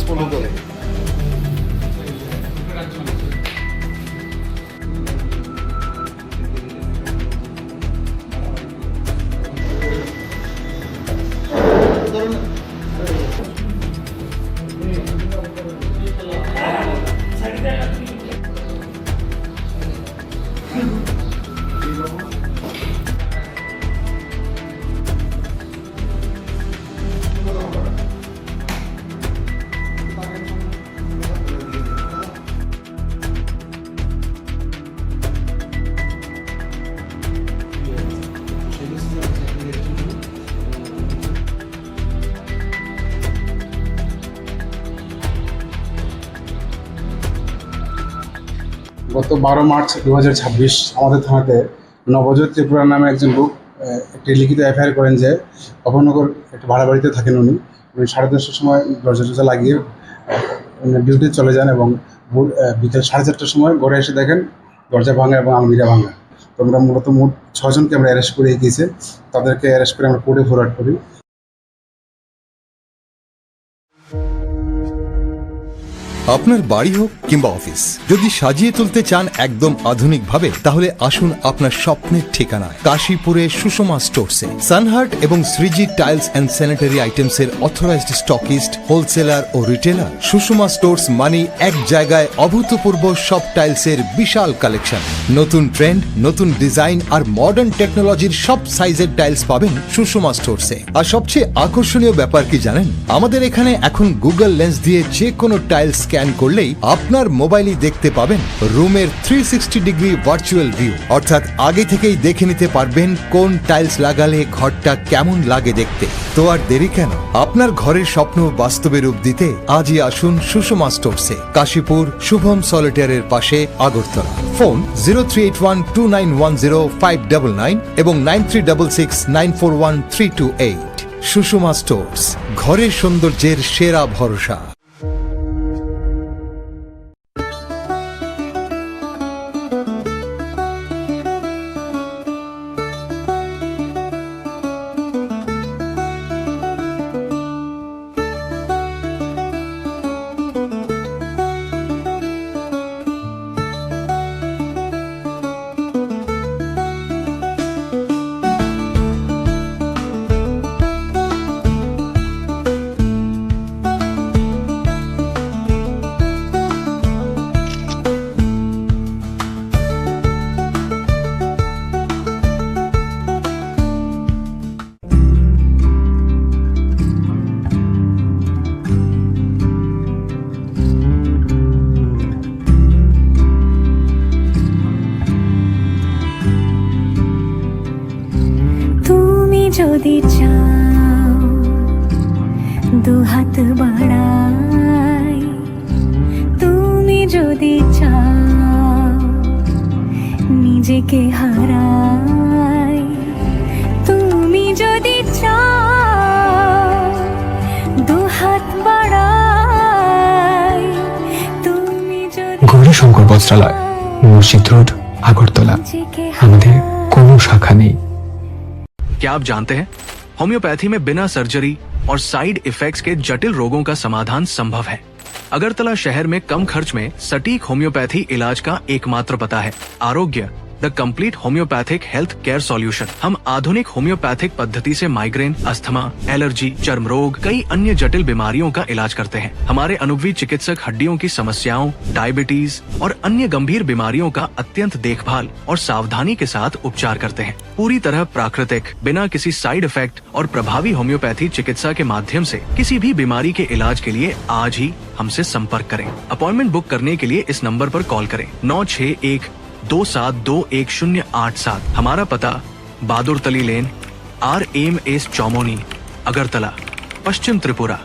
Follow করে। গত 12 March 2026 আমাদের থানাতে নবজোৎ ত্রিপুরা নামে একজন লোক একটি লিখিত এফআইআর করেন যে অভয়নগর একটা ভাড়া বাড়িতে থাকেন উনি 10:30টার সময় দরজা লাগিয়ে ডিউটি চলে যান এবং বিকেল 4:30টার সময় ঘরে এসে দেখেন দরজা ভাঙা এবং আলমিরা ভাঙা। তো আমরা মূলত মোট 6 জনকে আমরা অ্যারেস্ট করে গিয়েছি। তাদেরকে অ্যারেস্ট করে আমরা কোর্টে ফরওয়ার্ড করি। আপনার বাড়ি হোক কিংবা অফিস, যদি সাজিয়ে তুলতে চান একদম আধুনিক ভাবে, তাহলে আসুন আপনার স্বপ্নের ঠিকানায় কাশীপুরে সুষমা স্টোরসে। সানহার্ট এবং Shreeji tiles and sanitary items এর অথরাইজড স্টকিস্ট, হোলসেলার ও রিটেলার। সুষমা স্টোরস মানে এক জায়গায় অভূতপূর্ব সব টাইলসের বিশাল কালেকশন। নতুন ট্রেন্ড, নতুন ডিজাইন আর মডার্ন টেকনোলজির সব সাইজের টাইলস পাবেন সুষমা স্টোরসে। আর সবচেয়ে আকর্ষণীয় ব্যাপার কি জানেন? আমাদের এখানে এখন গুগল লেন্স দিয়ে যে কোনো টাইলস স্ক্যান করলেই আপনার মোবাইলে দেখতে পাবেন রুমের 360 ডিগ্রি ভার্চুয়াল ভিউ, অর্থাৎ আগে থেকেই দেখে নিতে পারবেন কোন টাইলস লাগালে ঘরটা কেমন লাগে দেখতে। তো আর দেরি কেন? আপনার ঘরের স্বপ্ন বাস্তবে রূপ দিতে আজই আসুন সুষমা স্টোরসে, কাশীপুর শুভম সলিটারের পাশে, আগরতলা। ফোন 0381291059 এবং 9366941328। সুষমা স্টোরস, ঘরের সৌন্দর্যের সেরা ভরসা। যদি চাও দুহাত বাড়াই, তুমি যদি চাও নিজেকে হারাই, তুমি যদি চাও দুহাত বাড়াই, তুমি যদি গৌরীশঙ্কর বস্ত্রালয়, মসজিদ রোড, আগরতলা। আমাদের কোনো শাখা নেই। क्या आप जानते हैं होम्योपैथी में बिना सर्जरी और साइड इफेक्ट्स के जटिल रोगों का समाधान संभव है। अगरतला शहर में कम खर्च में सटीक होम्योपैथी इलाज का एकमात्र पता है आरोग्य, the complete homeopathic health care solution. हम आधुनिक होम्योपैथिक पद्धति से माइग्रेन, अस्थमा, एलर्जी, चर्म रोग, कई अन्य जटिल बीमारियों का इलाज करते हैं। हमारे अनुभवी चिकित्सक हड्डियों की समस्याओं, डायबिटीज और अन्य गंभीर बीमारियों का अत्यंत देखभाल और सावधानी के साथ उपचार करते हैं। पूरी तरह प्राकृतिक, बिना किसी साइड इफेक्ट और प्रभावी होम्योपैथी चिकित्सा के माध्यम से किसी भी बीमारी के इलाज के लिए आज ही हमसे संपर्क करें। अपॉइंटमेंट बुक करने के लिए इस नंबर पर कॉल करें 9612721087। हमारा पता बहादुर तली लेन, RMS चौमोनी, अगरतला, पश्चिम त्रिपुरा।